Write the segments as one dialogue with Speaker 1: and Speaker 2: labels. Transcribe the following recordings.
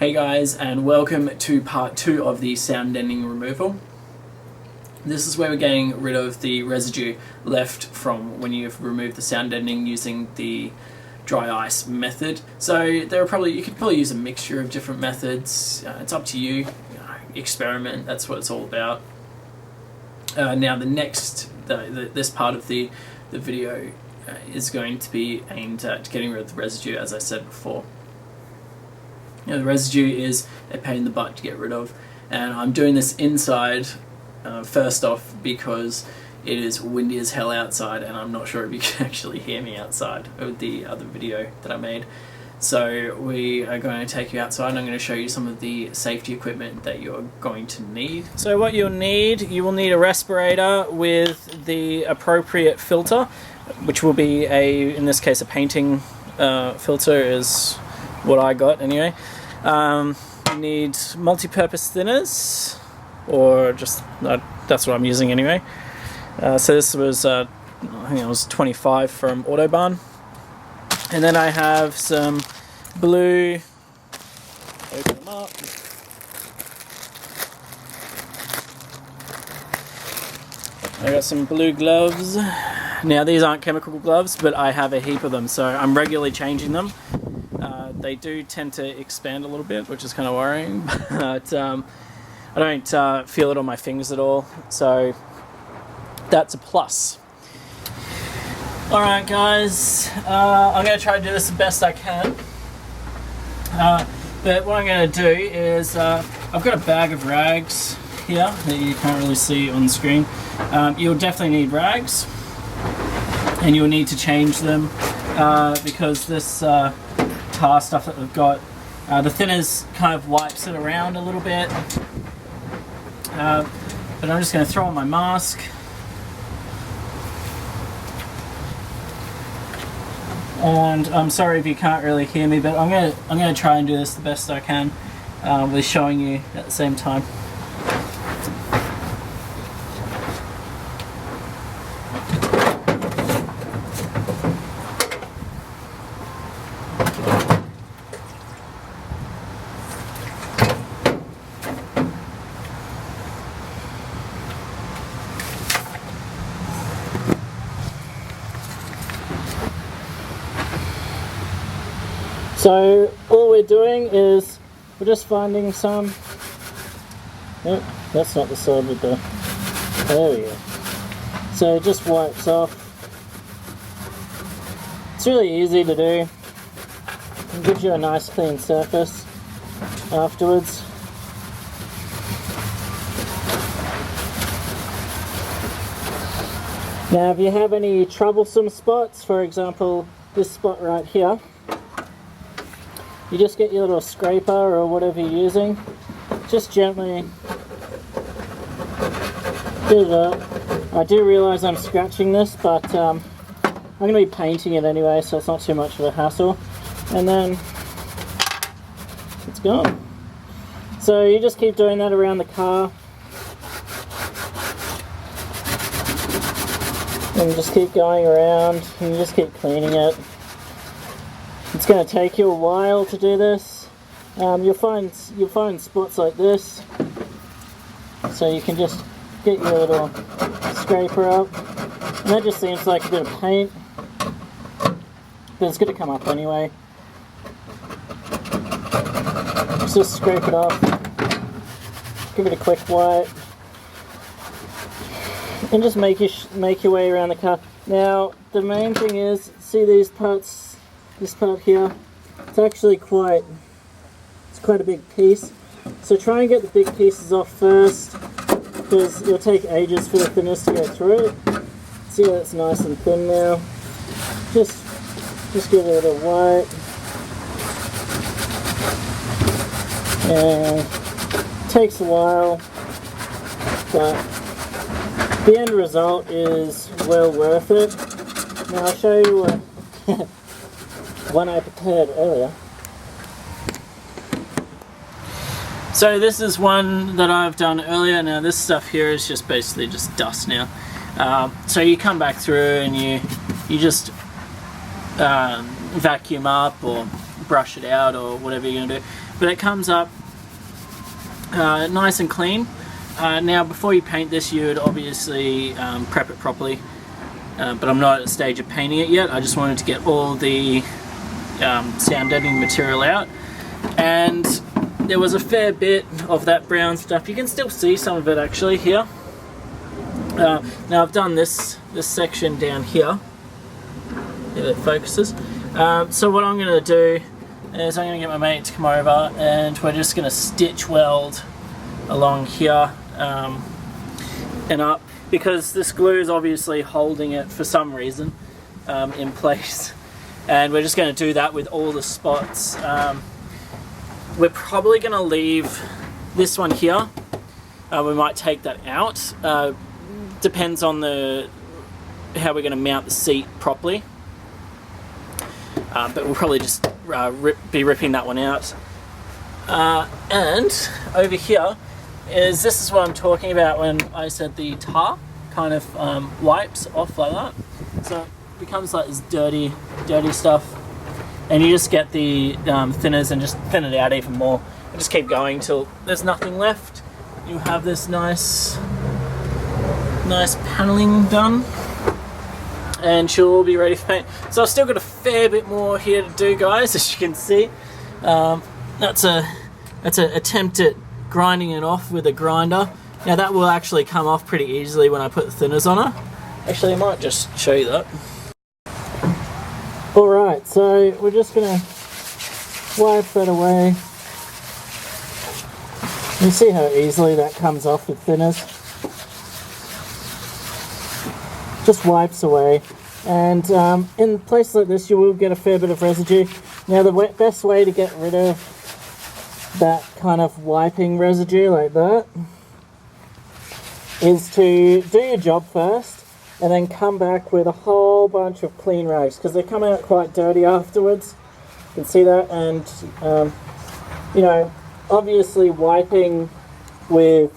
Speaker 1: Hey guys, and welcome to part 2 of the sound deadening removal. This is where we're getting rid of the residue left from when you've removed the sound deadening using the dry ice method. So you could probably use a mixture of different methods. It's up to you. Experiment. That's what it's all about. Now this part of the video is going to be aimed at getting rid of the residue, as I said before. The residue is a pain in the butt to get rid of, and I'm doing this inside first off because it is windy as hell outside, and I'm not sure if you can actually hear me outside with the other video that I made. So we are going to take you outside and I'm going to show you some of the safety equipment that you're going to need. So what you will need a respirator with the appropriate filter, which will be in this case a painting filter is what I got anyway. You need multi-purpose thinners, or just that's what I'm using anyway. So this was I think it was 25 from Autobahn, and then I have some blue. Open them up. I got some blue gloves. Now these aren't chemical gloves, but I have a heap of them, so I'm regularly changing them. They do tend to expand a little bit, which is kind of worrying, but I don't feel it on my fingers at all, so that's a plus. Alright guys, I'm going to try to do this the best I can, but what I'm going to do is I've got a bag of rags here that you can't really see on the screen. You'll definitely need rags, and you'll need to change them because this tar stuff that we've got, the thinners kind of wipes it around a little bit, but I'm just going to throw on my mask. And I'm sorry if you can't really hear me, but I'm going to try and do this the best I can with showing you at the same time. So all we're doing is we're just finding some. Nope, that's not the side with the. There we go. So it just wipes off. It's really easy to do. It gives you a nice clean surface afterwards. Now if you have any troublesome spots, for example this spot right here, you just get your little scraper or whatever you're using, just gently get it up. I do realise I'm scratching this, but I'm going to be painting it anyway, so it's not too much of a hassle. And then it's gone. So you just keep doing that around the car. And you just keep going around and you just keep cleaning it. It's going to take you a while to do this. You'll find spots like this, so you can just get your little scraper up, and that just seems like a bit of paint, but it's going to come up anyway. Just scrape it off, give it a quick wipe, and just make your way around the car. Now the main thing is, see these parts. This part here, it's actually quite a big piece. So try and get the big pieces off first, because it'll take ages for the thinners to go through it. See how it's nice and thin now. Just give it a little wipe. And it takes a while, but the end result is well worth it. Now I'll show you what one I prepared earlier. So this is one that I've done earlier. Now this stuff here is just basically just dust now. So you come back through and you just vacuum up or brush it out or whatever you're going to do. but it comes up nice and clean. Now before you paint this, you would obviously prep it properly, but I'm not at a stage of painting it yet. I just wanted to get all the sound deadening material out, and there was a fair bit of that brown stuff. You can still see some of it actually here. Now I've done this section down here. If it focuses. So what I'm going to do is I'm going to get my mate to come over, and we're just going to stitch weld along here and up, because this glue is obviously holding it for some reason in place, and we're just going to do that with all the spots. We're probably going to leave this one here. We might take that out. Depends on how we're going to mount the seat properly. But we'll probably just be ripping that one out. And over here this is what I'm talking about when I said the tar kind of wipes off like that. So it becomes like this dirty stuff, and you just get the thinners and just thin it out even more, and just keep going till there's nothing left. You have this nice paneling done, and she'll be ready for paint. So I've still got a fair bit more here to do, guys, as you can see. That's an attempt at grinding it off with a grinder. Now that will actually come off pretty easily when I put the thinners on her. Actually, I might just show you that. Alright, so we're just going to wipe that away. You see how easily that comes off with thinners? Just wipes away, and in places like this you will get a fair bit of residue. Now the best way to get rid of that kind of wiping residue like that is to do your job first and then come back with a whole bunch of clean rags, because they come out quite dirty afterwards. You can see that, and you know, obviously wiping with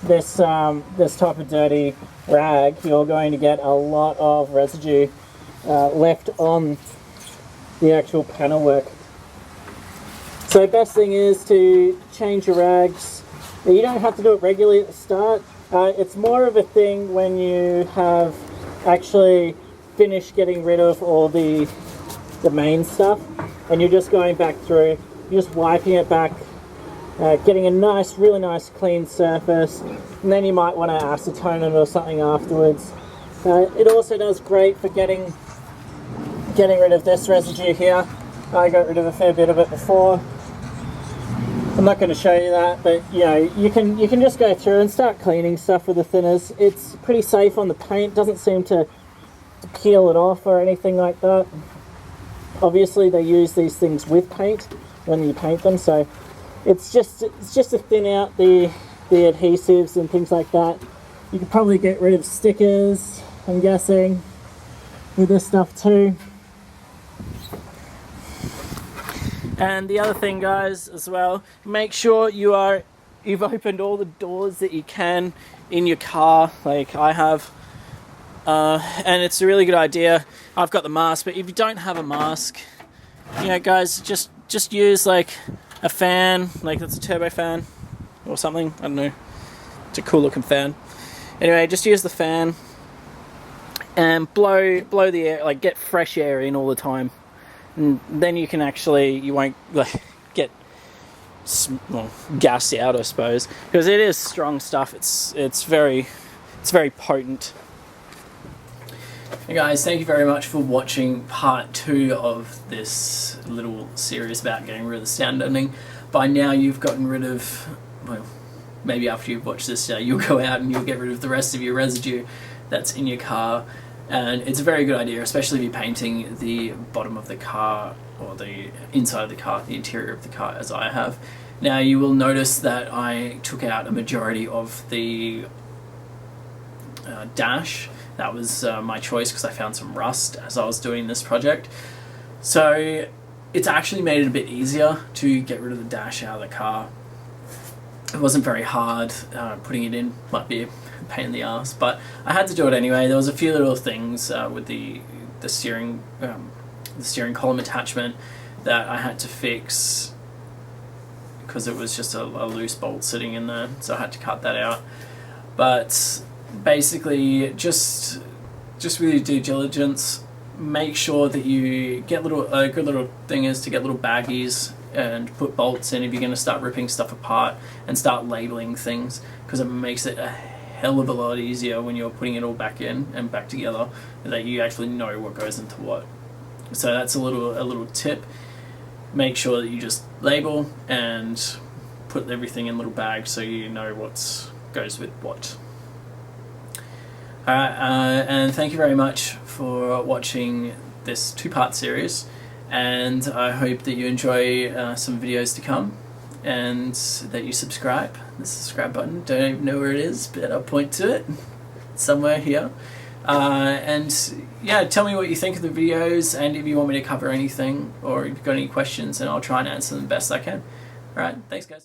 Speaker 1: this type of dirty rag, you're going to get a lot of residue left on the actual panel work. So best thing is to change your rags. You don't have to do it regularly at the start. It's more of a thing when you have actually finished getting rid of all the main stuff, and you're just going back through, you're just wiping it back, getting a really nice clean surface, and then you might want to acetone it or something afterwards. It also does great for getting rid of this residue here. I got rid of a fair bit of it before. I'm not going to show you that, but you know, you can just go through and start cleaning stuff with the thinners. It's pretty safe on the paint, doesn't seem to peel it off or anything like that. Obviously they use these things with paint when you paint them, so it's just to thin out the adhesives and things like that. You could probably get rid of stickers, I'm guessing, with this stuff too. And the other thing, guys, as well, make sure you've opened all the doors that you can in your car, like I have. And it's a really good idea. I've got the mask, but if you don't have a mask, you know, guys, just use like a fan, like that's a turbo fan or something. I don't know. It's a cool looking fan. Anyway, just use the fan and blow the air, like get fresh air in all the time. And then you won't like get gassed out, I suppose, because it is strong stuff. It's very potent. Hey guys, thank you very much for watching part 2 of this little series about getting rid of the sound deadening. By now you've gotten rid of, well, maybe after you've watched this, you'll go out and you'll get rid of the rest of your residue that's in your car. And it's a very good idea, especially if you're painting the bottom of the car or the inside of the car, the interior of the car, as I have. Now you will notice that I took out a majority of the dash. That was my choice because I found some rust as I was doing this project. So it's actually made it a bit easier to get rid of the dash out of the car. It wasn't very hard. Putting it in might be a pain in the ass, but I had to do it anyway. There was a few little things with the steering column attachment that I had to fix because it was just a loose bolt sitting in there, so I had to cut that out. But basically, just with your due diligence, make sure that you get a good little thing is to get little baggies and put bolts in if you're going to start ripping stuff apart, and start labeling things, because it makes it a hell of a lot easier when you're putting it all back in and back together, that you actually know what goes into what. So that's a little tip. Make sure that you just label and put everything in little bags so you know what goes with what. Alright, and thank you very much for watching this 2-part series, and I hope that you enjoy some videos to come, and that you subscribe. The subscribe button, don't even know where it is, but I'll point to it somewhere here. And yeah, tell me what you think of the videos, and if you want me to cover anything, or if you've got any questions, and I'll try and answer them best I can. Alright, thanks guys.